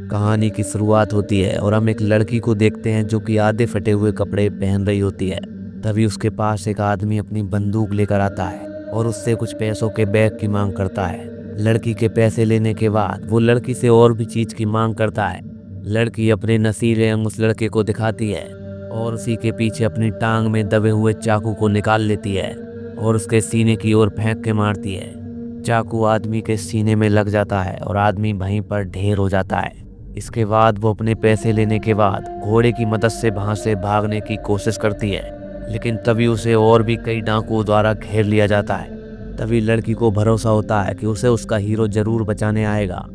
कहानी की शुरुआत होती है और हम एक लड़की को देखते हैं जो कि आधे फटे हुए कपड़े पहन रही होती है। तभी उसके पास एक आदमी अपनी बंदूक लेकर आता है और उससे कुछ पैसों के बैग की मांग करता है। लड़की के पैसे लेने के बाद वो लड़की से और भी चीज की मांग करता है। लड़की अपने नशीले अंग उस लड़के को दिखाती है और उसी के पीछे अपनी टांग में दबे हुए चाकू को निकाल लेती है और उसके सीने की ओर फेंक के मारती है। चाकू आदमी के सीने में लग जाता है और आदमी वहीं पर ढेर हो जाता है। इसके बाद वो अपने पैसे लेने के बाद घोड़े की मदद से वहां से भागने की कोशिश करती है, लेकिन तभी उसे और भी कई डाकुओं द्वारा घेर लिया जाता है। तभी लड़की को भरोसा होता है कि उसे उसका हीरो जरूर बचाने आएगा।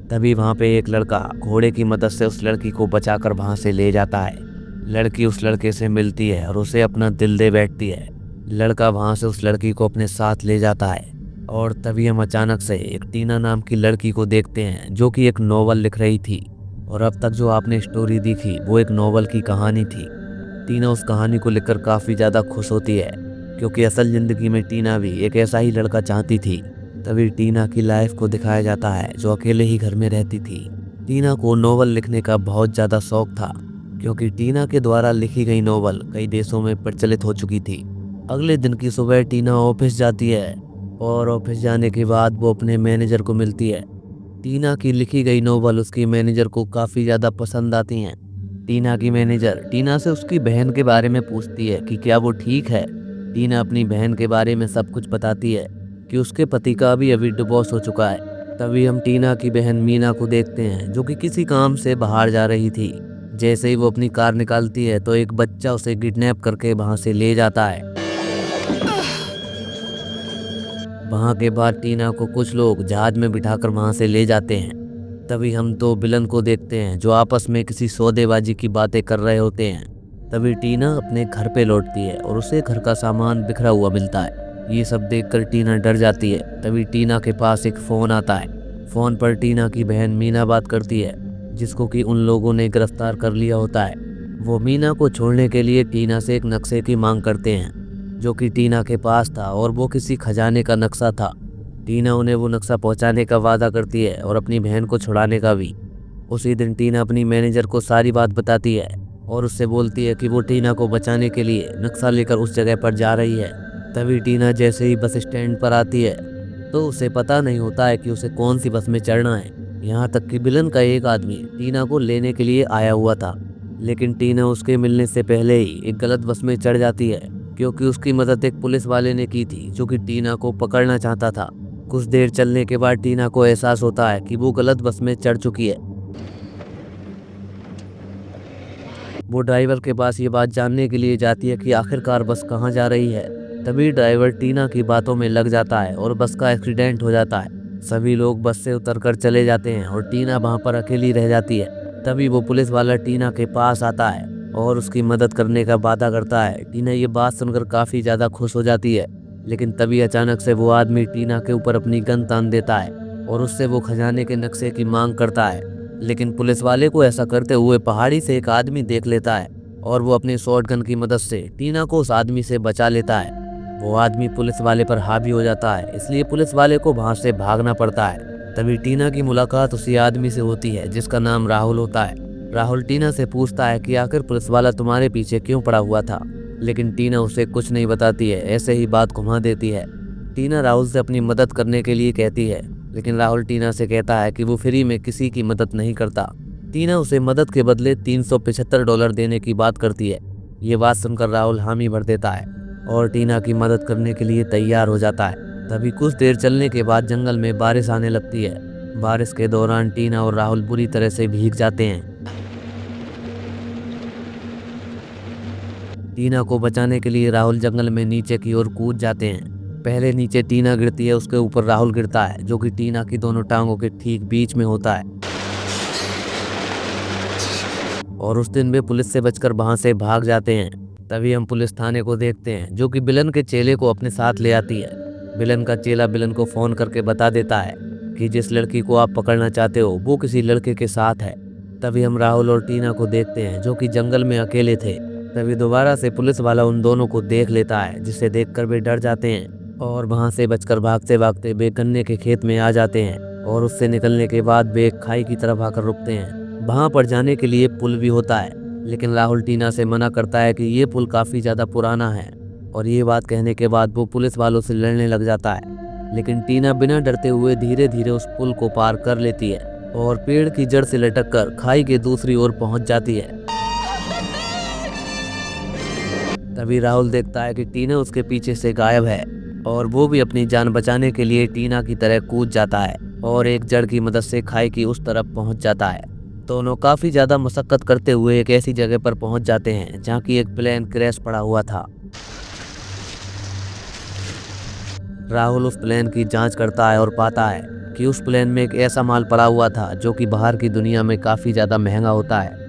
तभी वहां पे एक लड़का घोड़े की मदद से उस लड़की को बचाकर वहां से ले जाता है। लड़की उस लड़के से मिलती है और उसे अपना दिल दे बैठती है। लड़का वहां से उस लड़की को अपने साथ ले जाता है और तभी हम अचानक से एक टीना नाम की लड़की को देखते हैं जो कि एक नोवेल लिख रही थी। और अब तक जो आपने स्टोरी देखी वो एक नोवेल की कहानी थी। टीना उस कहानी को लिखकर काफ़ी ज़्यादा खुश होती है क्योंकि असल ज़िंदगी में टीना भी एक ऐसा ही लड़का चाहती थी। तभी टीना की लाइफ को दिखाया जाता है जो अकेले ही घर में रहती थी। टीना को नोवेल लिखने का बहुत ज़्यादा शौक था क्योंकि टीना के द्वारा लिखी गई नोवेल कई देशों में प्रचलित हो चुकी थी। अगले दिन की सुबह टीना ऑफिस जाती है और ऑफिस जाने के बाद वो अपने मैनेजर को मिलती है। टीना की लिखी गई नोवेल उसकी मैनेजर को काफ़ी ज़्यादा पसंद आती हैं। टीना की मैनेजर टीना से उसकी बहन के बारे में पूछती है कि क्या वो ठीक है। टीना अपनी बहन के बारे में सब कुछ बताती है कि उसके पति का अभी डिवोर्स हो चुका है। तभी हम टीना की बहन मीना को देखते हैं जो कि किसी काम से बाहर जा रही थी। जैसे ही वो अपनी कार निकालती है तो एक बच्चा उसे किडनैप करके वहाँ से ले जाता है। वहाँ के बाद टीना को कुछ लोग जहाज में बिठाकर वहाँ से ले जाते हैं। तभी हम दो विलन को देखते हैं जो आपस में किसी सौदेबाजी की बातें कर रहे होते हैं। तभी टीना अपने घर पे लौटती है और उसे घर का सामान बिखरा हुआ मिलता है। ये सब देखकर टीना डर जाती है। तभी टीना के पास एक फ़ोन आता है। फ़ोन पर टीना की बहन मीना बात करती है जिसको कि उन लोगों ने गिरफ्तार कर लिया होता है। वो मीना को छोड़ने के लिए टीना से एक नक्शे की मांग करते हैं जो कि टीना के पास था और वो किसी खजाने का नक्शा था। टीना उन्हें वो नक्शा पहुंचाने का वादा करती है और अपनी बहन को छुड़ाने का भी। उसी दिन टीना अपनी मैनेजर को सारी बात बताती है और उससे बोलती है कि वो टीना को बचाने के लिए नक्शा लेकर उस जगह पर जा रही है। तभी टीना जैसे ही बस स्टैंड पर आती है तो उसे पता नहीं होता है कि उसे कौन सी बस में चढ़ना है। यहाँ तक कि विलन का एक आदमी टीना को लेने के लिए आया हुआ था, लेकिन टीना उसके मिलने से पहले ही एक गलत बस में चढ़ जाती है क्योंकि उसकी मदद एक पुलिस वाले ने की थी जो कि टीना को पकड़ना चाहता था। कुछ देर चलने के बाद टीना को एहसास होता है कि वो गलत बस में चढ़ चुकी है। वो ड्राइवर के पास ये बात जानने के लिए जाती है कि आखिरकार बस कहाँ जा रही है। तभी ड्राइवर टीना की बातों में लग जाता है और बस का एक्सीडेंट हो जाता है। सभी लोग बस से उतरकर चले जाते हैं और टीना वहाँ पर अकेली रह जाती है। तभी वो पुलिस वाला टीना के पास आता है और उसकी मदद करने का वादा करता है। टीना ये बात सुनकर काफ़ी ज़्यादा खुश हो जाती है, लेकिन तभी अचानक से वो आदमी टीना के ऊपर अपनी गन तान देता है और उससे वो खजाने के नक्शे की मांग करता है। लेकिन पुलिस वाले को ऐसा करते हुए पहाड़ी से एक आदमी देख लेता है और वो अपनी शॉटगन की मदद से टीना को उस आदमी से बचा लेता है। वो आदमी पुलिस वाले पर हावी हो जाता है, इसलिए पुलिस वाले को वहां से भागना पड़ता है। तभी टीना की मुलाकात उसी आदमी से होती है जिसका नाम राहुल होता है। राहुल टीना से पूछता है कि आखिर पुलिस वाला तुम्हारे पीछे क्यों पड़ा हुआ था, लेकिन टीना उसे कुछ नहीं बताती है, ऐसे ही बात घुमा देती है। टीना राहुल से अपनी मदद करने के लिए कहती है, लेकिन राहुल टीना से कहता है कि वो फ्री में किसी की मदद नहीं करता। टीना उसे मदद के बदले $375 देने की बात करती है। ये बात सुनकर राहुल हामी भर देता है और टीना की मदद करने के लिए तैयार हो जाता है। तभी कुछ देर चलने के बाद जंगल में बारिश आने लगती है। बारिश के दौरान टीना और राहुल बुरी तरह से भीग जाते हैं। टीना को बचाने के लिए राहुल जंगल में नीचे की ओर कूद जाते हैं। पहले नीचे टीना गिरती है, उसके ऊपर राहुल गिरता है जो कि टीना की दोनों टांगों के ठीक बीच में होता है। और उस दिन वे पुलिस से बचकर वहां से भाग जाते हैं। तभी हम पुलिस थाने को देखते हैं जो कि विलन के चेले को अपने साथ ले आती है। विलन का चेला विलन को फोन करके बता देता है कि जिस लड़की को आप पकड़ना चाहते हो वो किसी लड़के के साथ है। तभी हम राहुल और टीना को देखते हैं जो कि जंगल में अकेले थे। तभी दोबारा से पुलिस वाला उन दोनों को देख लेता है जिसे देखकर वे डर जाते हैं और वहां से बचकर भागते भागते वे गन्ने के खेत में आ जाते हैं और उससे निकलने के बाद वे एक खाई की तरफ आकर रुकते हैं। वहाँ पर जाने के लिए पुल भी होता है, लेकिन राहुल टीना से मना करता है कि ये पुल काफ़ी ज़्यादा पुराना है। और ये बात कहने के बाद वो पुलिस वालों से लड़ने लग जाता है, लेकिन टीना बिना डरते हुए धीरे धीरे उस पुल को पार कर लेती है और पेड़ की जड़ से लटक कर खाई के दूसरी ओर पहुंच जाती है। तभी राहुल देखता है कि टीना उसके पीछे से गायब है और वो भी अपनी जान बचाने के लिए टीना की तरह कूद जाता है और एक जड़ की मदद से खाई की उस तरफ पहुंच जाता है। दोनों काफ़ी ज़्यादा मशक्कत करते हुए एक ऐसी जगह पर पहुंच जाते हैं जहां की एक प्लेन क्रैश पड़ा हुआ था। राहुल उस प्लेन की जांच करता है और पाता है कि उस प्लेन में एक ऐसा माल पड़ा हुआ था जो कि बाहर की दुनिया में काफ़ी ज़्यादा महंगा होता है।